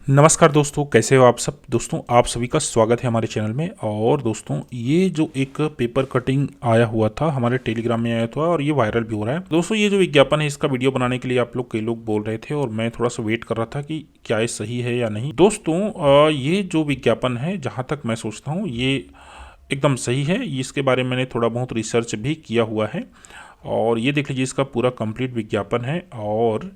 नमस्कार दोस्तों, कैसे हो आप सब। दोस्तों आप सभी का स्वागत है हमारे चैनल में। और दोस्तों ये जो एक पेपर कटिंग आया हुआ था हमारे टेलीग्राम में आया था और ये वायरल भी हो रहा है। दोस्तों ये जो विज्ञापन है इसका वीडियो बनाने के लिए आप लोग कई लोग बोल रहे थे और मैं थोड़ा सा वेट कर रहा था कि क्या ये सही है या नहीं। दोस्तों ये जो विज्ञापन है जहाँ तक मैं सोचता हूँ ये एकदम सही है। इसके बारे में मैंने थोड़ा बहुत रिसर्च भी किया हुआ है और ये देख लीजिए इसका पूरा कंप्लीट विज्ञापन है और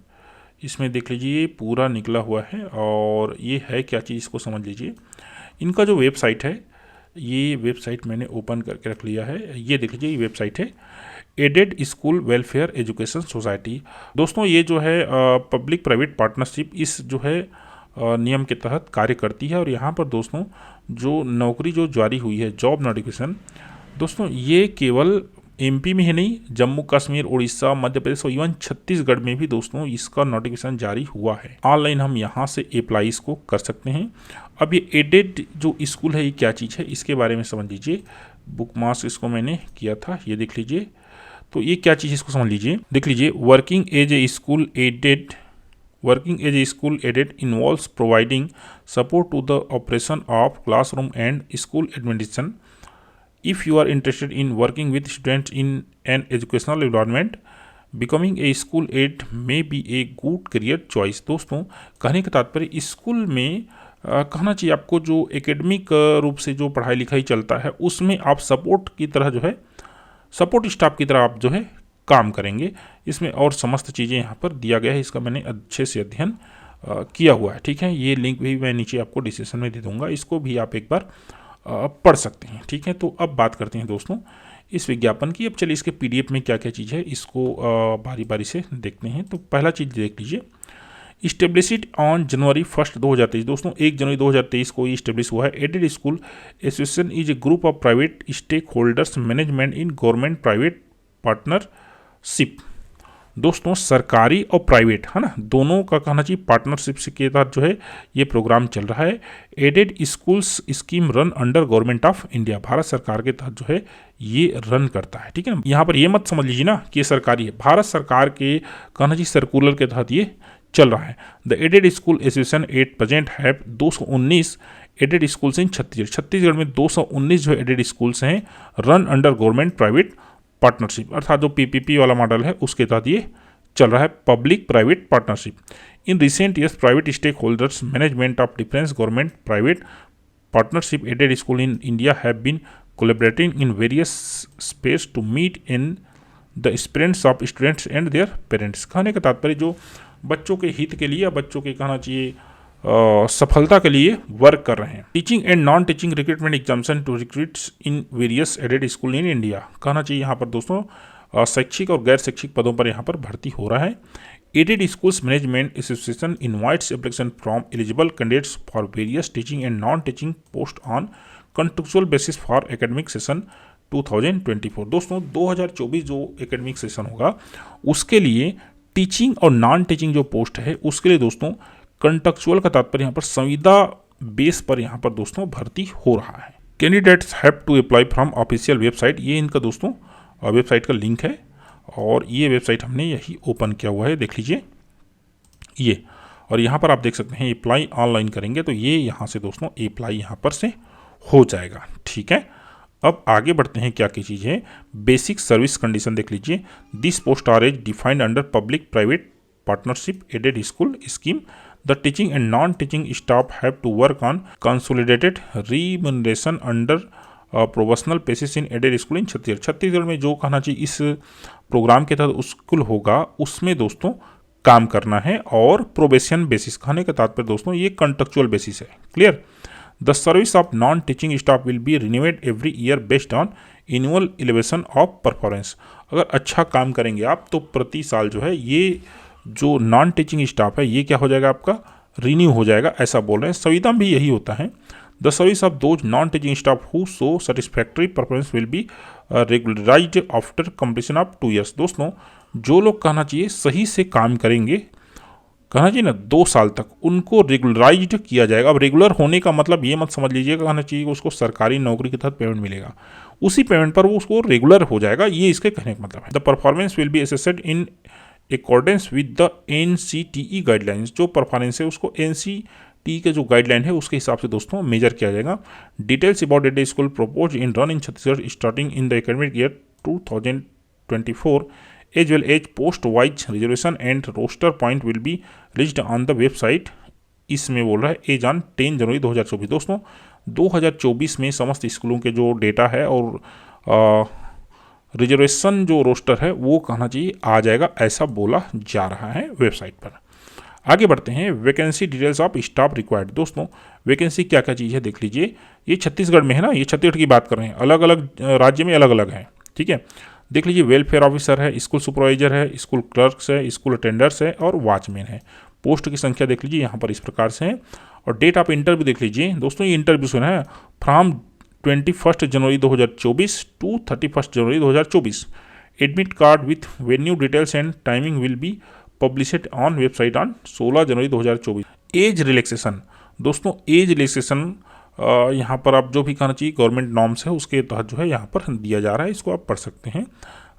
इसमें देख लीजिए ये पूरा निकला हुआ है। और ये है क्या चीज़ इसको समझ लीजिए। इनका जो वेबसाइट है ये वेबसाइट मैंने ओपन करके रख लिया है। ये देख लीजिए ये वेबसाइट है aided school welfare education society. दोस्तों ये जो है पब्लिक प्राइवेट पार्टनरशिप इस जो है नियम के तहत कार्य करती है। और यहाँ पर दोस्तों जो नौकरी जो जारी हुई है जॉब नोटिफिकेशन, दोस्तों ये केवल एमपी में ही नहीं, जम्मू कश्मीर, उड़ीसा, मध्य प्रदेश और इवन छत्तीसगढ़ में भी दोस्तों इसका नोटिफिकेशन जारी हुआ है। ऑनलाइन हम यहाँ से अप्लाई इसको कर सकते हैं। अब ये एडेड जो स्कूल है ये क्या चीज़ है इसके बारे में समझ लीजिए। बुक मार्क्स इसको मैंने किया था, ये देख लीजिए। तो ये क्या चीज़ इसको समझ लीजिए। देख लीजिए working as a school aided involves providing support to the operation of classroom and school administration. If you are interested in working with students in an educational environment, becoming a school aide may be a good career choice। दोस्तों कहने का तात्पर्य school में कहना चाहिए आपको जो academic रूप से जो पढ़ाई लिखाई चलता है उसमें आप सपोर्ट की तरह जो है सपोर्ट स्टाफ की तरह आप जो है काम करेंगे इसमें। और समस्त चीज़ें यहाँ पर दिया गया है, इसका मैंने अच्छे से अध्ययन किया हुआ है। ठीक है, ये लिंक भी मैं नीचे आपको डिस्क्रिप्शन में दे दूँगा, इसको भी आप एक बार पढ़ सकते हैं। ठीक है, तो अब बात करते हैं दोस्तों इस विज्ञापन की। अब चलिए इसके पीडीएफ में क्या क्या चीज़ है इसको बारी बारी से देखते हैं। तो पहला चीज़ देख लीजिए, इस्टेब्लिश्ड ऑन जनवरी 1 2023। दोस्तों 1 जनवरी 2023 को इस्टेब्लिश हुआ है। Aided school association is a group of private stake holders management in government private partnership. दोस्तों सरकारी और प्राइवेट है ना, दोनों का कहना चाहिए पार्टनरशिप के तहत जो है ये प्रोग्राम चल रहा है। Aided schools scheme run under government of India, Bharat सरकार के तहत जो है ये रन करता है। ठीक है ना, यहाँ पर ये मत समझ लीजिए ना कि ये सरकारी है, भारत सरकार के कहना चाहिए सर्कुलर के तहत ये चल रहा है। The aided school association at present have 219 aided schools in Chhattisgarh में 219 जो एडेड स्कूल्स हैं run under government private partnership, अर्थात जो पीपीपी वाला मॉडल है उसके तहत ये चल रहा है, public private partnership. In recent years private stake holders management of difference government private partnership aided school in India have been collaborating in various space to meet in the experience of students and their parents. कहने का तात्पर्य जो बच्चों के हित के लिए या बच्चों के कहना चाहिए सफलता के लिए वर्क कर रहे हैं। Teaching and non teaching recruitment examination to recruits in various aided school in India. कहना चाहिए यहाँ पर दोस्तों शैक्षिक और गैर शैक्षिक पदों पर यहाँ पर भर्ती हो रहा है। Aided schools management association invites application from eligible candidates for various teaching and non teaching post on contractual basis for academic session 2024। दोस्तों 2024 जो एकेडमिक सेशन होगा उसके लिए टीचिंग और नॉन टीचिंग जो पोस्ट है उसके लिए दोस्तों कंट्रेक्चुअल का तात्पर्य यहाँ पर संविदा बेस पर यहाँ पर दोस्तों भर्ती हो रहा है। Candidates have to apply from official website, ये इनका दोस्तों वेबसाइट का लिंक है और ये वेबसाइट हमने यही ओपन किया हुआ है, देख लीजिए ये। और यहाँ पर आप देख सकते हैं अप्लाई ऑनलाइन करेंगे तो ये यहाँ से दोस्तों अप्लाई यहाँ पर से हो जाएगा। ठीक है, अब आगे बढ़ते हैं क्या क्या चीज़ है। बेसिक सर्विस कंडीशन देख लीजिए, this post are as defined under public private partnership aided school scheme. The teaching and non-teaching staff have to work on consolidated remuneration under professional basis in added school इन छत्तीसगढ़ में जो कहना चाहिए इस programme के तहत school होगा उसमें दोस्तों काम करना है और प्रोबेशन बेसिस। कहने का तात्पर्य दोस्तों ये कंट्रेक्चुअल बेसिस है। Clear, the service of non teaching staff will be renewed every year based on annual elevation of performance. अगर अच्छा काम करेंगे आप तो प्रति साल जो है ये जो नॉन टीचिंग स्टाफ है ये क्या हो जाएगा आपका रिन्यू हो जाएगा, ऐसा बोल रहे हैं। संविदा में भी यही होता है। The service of those non teaching staff who show satisfactory performance will be regularised after completion of 2 years. दोस्तों जो लोग कहना चाहिए सही से काम करेंगे, कहना चाहिए ना 2 साल तक, उनको रेगुलराइज्ड किया जाएगा। अब रेगुलर होने का मतलब ये मत समझ लीजिएगा कहना चाहिए उसको सरकारी नौकरी के तहत पेमेंट मिलेगा, उसी पेमेंट पर वो उसको रेगुलर हो जाएगा, ये इसके कहने का मतलब है। The performance will B assessed in accordance with the NCTE guidelines. जो परफॉर्मेंस है उसको NCTE टी के जो गाइडलाइन है उसके हिसाब से दोस्तों मेजर किया जाएगा। Details about day school propose in run in Chhattisgarh starting in the academic year 2024 as well as post wise reservation and roster point will be listed on the website. इसमें बोल रहा है एज ऑन 10 जनवरी 2024। दोस्तों 2024 में समस्त स्कूलों के जो डेटा है और रिजर्वेशन जो रोस्टर है वो कहना चाहिए आ जाएगा, ऐसा बोला जा रहा है वेबसाइट पर। आगे बढ़ते हैं, vacancy details of staff required. दोस्तों वैकेंसी क्या क्या चीज़ है देख लीजिए। ये छत्तीसगढ़ में है ना, ये छत्तीसगढ़ की बात कर रहे हैं, अलग अलग राज्य में अलग अलग है, ठीक है। देख लीजिए, वेलफेयर ऑफिसर है, स्कूल सुपरवाइजर है, स्कूल क्लर्क्स है, स्कूल अटेंडर्स है और वॉचमैन है। पोस्ट की संख्या देख लीजिए यहाँ पर इस प्रकार से है। और डेट ऑफ इंटरव्यू देख लीजिए दोस्तों, ये इंटरव्यू सुना है from 21 January 2024 to 31 January 2024। Admit card with venue details and timing will be published on website on 16 January 2024। Age relaxation, दोस्तों एज रिलैक्सेशन यहाँ पर आप जो भी कहना चाहिए गवर्नमेंट नॉर्म्स है उसके तहत जो है यहाँ पर दिया जा रहा है, इसको आप पढ़ सकते हैं।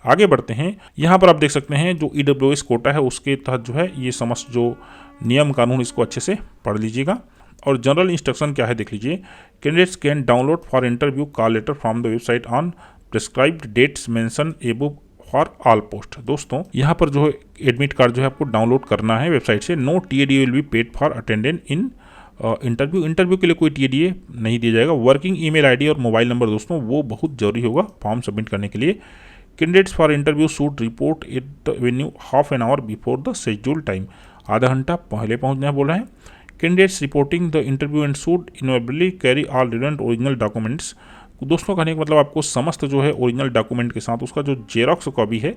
आगे बढ़ते हैं, यहाँ पर आप देख सकते हैं जो EWS कोटा है उसके तहत जो है ये समस्त जो नियम कानून इसको अच्छे से पढ़ लीजिएगा। और जनरल इंस्ट्रक्शन क्या है देख लीजिए। Candidates can download for interview call letter from the website on prescribed dates mention above for all post. दोस्तों यहाँ पर जो है एडमिट कार्ड जो है आपको डाउनलोड करना है वेबसाइट से। No TADA will be paid for attendant in interview के लिए कोई TADA नहीं दिया जाएगा। वर्किंग ईमेल ID और मोबाइल नंबर दोस्तों वो बहुत जरूरी होगा फॉर्म सबमिट करने के लिए। Candidates for interview should report at the venue half an hour before the schedule time. आधा घंटा पहले पहुंचना बोल रहे हैं। Candidates reporting the interview and should invariably carry all relevant original documents. दोस्तों कहने का मतलब आपको समस्त जो है ओरिजिनल डॉक्यूमेंट के साथ उसका जो जेरॉक्स कॉपी है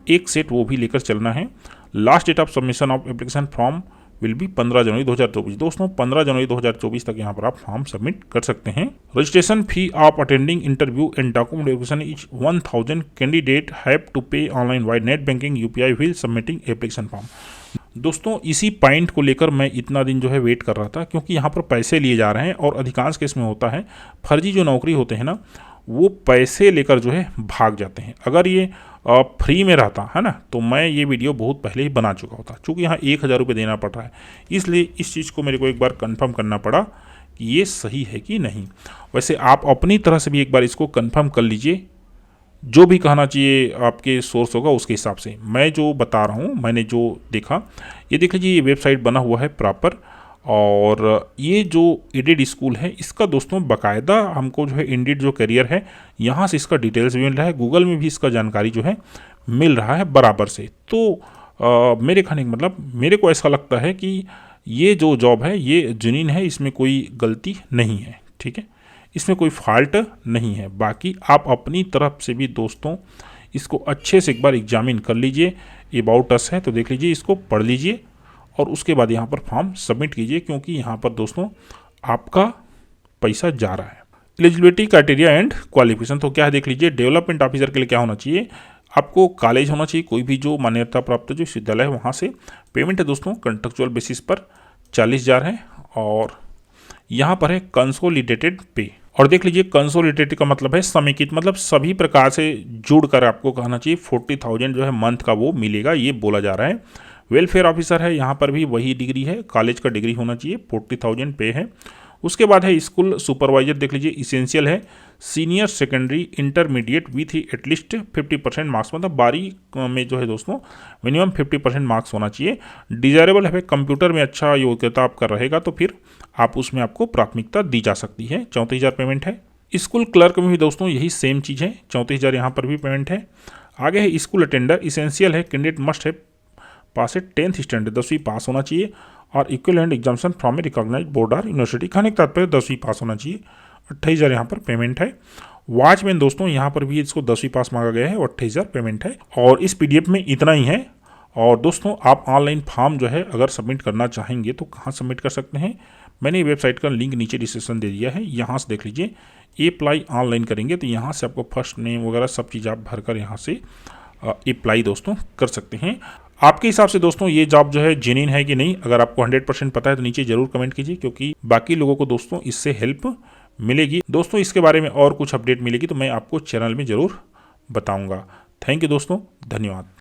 एक सेट वो भी लेकर चलना है। Last date of submission of application form will be 15 January 2024। दोस्तों 15 जनवरी 2024 तक यहाँ पर आप फॉर्म सबमिट कर सकते हैं। Registration fee of attending interview and document verification is 1000। Candidate have to pay online by net banking UPI while submitting application form. दोस्तों इसी पॉइंट को लेकर मैं इतना दिन जो है वेट कर रहा था, क्योंकि यहाँ पर पैसे लिए जा रहे हैं और अधिकांश केस में होता है फर्जी जो नौकरी होते हैं ना वो पैसे लेकर जो है भाग जाते हैं। अगर ये फ्री में रहता है ना तो मैं ये वीडियो बहुत पहले ही बना चुका होता, क्योंकि यहाँ 1000 रुपये देना पड़ रहा है, इसलिए इस चीज़ को मेरे को एक बार कंफर्म करना पड़ा कि ये सही है कि नहीं। वैसे आप अपनी तरह से भी एक बार इसको कंफर्म कर लीजिए, जो भी कहना चाहिए आपके सोर्स होगा उसके हिसाब से। मैं जो बता रहा हूँ, मैंने जो देखा, ये देख लीजिए, ये वेबसाइट बना हुआ है प्रॉपर। और ये जो एडेड स्कूल है इसका दोस्तों बाकायदा हमको जो है इंडीड जो करियर है यहाँ से इसका डिटेल्स भी मिल रहा है, गूगल में भी इसका जानकारी जो है मिल रहा है बराबर से। तो मेरे कहने का मतलब मेरे को ऐसा लगता है कि ये जो जॉब है ये जेन्युइन है, इसमें कोई गलती नहीं है, ठीक है, इसमें कोई फॉल्ट नहीं है। बाकी आप अपनी तरफ से भी दोस्तों इसको अच्छे से एक बार एग्जामिन कर लीजिए। अबाउट अस है तो देख लीजिए, इसको पढ़ लीजिए और उसके बाद यहाँ पर फॉर्म सबमिट कीजिए, क्योंकि यहाँ पर दोस्तों आपका पैसा जा रहा है। एलिजिबिलिटी क्राइटेरिया एंड क्वालिफिकेशन तो क्या है देख लीजिए। डेवलपमेंट ऑफिसर के लिए क्या होना चाहिए, आपको कॉलेज होना चाहिए, कोई भी जो मान्यता प्राप्त जो विश्वविद्यालय है वहाँ से। पेमेंट है दोस्तों कॉन्ट्रेक्चुअल बेसिस पर 40,000 है और यहाँ पर है कंसोलिडेटेड पे। और देख लीजिए कंसोलिडेटेड का मतलब है समेकित, मतलब सभी प्रकार से जुड़कर आपको कहना चाहिए 40,000 जो है मंथ का वो मिलेगा, ये बोला जा रहा है। वेलफेयर ऑफिसर है, यहाँ पर भी वही डिग्री है, कॉलेज का डिग्री होना चाहिए, 40,000 पे है। उसके बाद है स्कूल सुपरवाइजर देख लीजिए, इसेंशियल है, senior secondary intermediate with at least 50% marks, मतलब 12 में जो है दोस्तों मिनिमम 50% मार्क्स होना चाहिए। डिजायरेबल है, कंप्यूटर में अच्छा योग्यता आपका रहेगा तो फिर आप उसमें आपको प्राथमिकता दी जा सकती है। 34,000 पेमेंट है। स्कूल क्लर्क में भी दोस्तों यही सेम चीज़ है, 34,000 यहाँ पर भी पेमेंट है। आगे है स्कूल अटेंडर, इसेंशियल है, कैंडिडेट मस्ट है पास है 10th स्टैंडर्ड, 10वीं पास होना चाहिए और equivalent examination from a recognized board और यूनिवर्सिटी। कहने के तात्पर्य 10वीं पास होना चाहिए। 28,000 यहाँ पर पेमेंट है। वॉचमैन दोस्तों यहाँ पर भी इसको 10वीं पास मांगा गया है और 28,000 पेमेंट है। और इस PDF में इतना ही है। और दोस्तों आप ऑनलाइन फॉर्म जो है अगर सबमिट करना चाहेंगे तो कहाँ सबमिट कर सकते हैं, मैंने वेबसाइट का लिंक नीचे डिस्क्रिप्शन दे दिया है, यहाँ से देख लीजिए। अप्लाई ऑनलाइन करेंगे तो यहाँ से आपको फर्स्ट नेम वगैरह सब चीज़ आप भरकर यहाँ से अप्लाई दोस्तों कर सकते हैं। आपके हिसाब से दोस्तों ये जॉब जो है जेन्युइन है कि नहीं, अगर आपको 100% पता है तो नीचे जरूर कमेंट कीजिए, क्योंकि बाकी लोगों को दोस्तों इससे हेल्प मिलेगी। दोस्तों इसके बारे में और कुछ अपडेट मिलेगी तो मैं आपको चैनल में ज़रूर बताऊंगा। थैंक यू दोस्तों, धन्यवाद।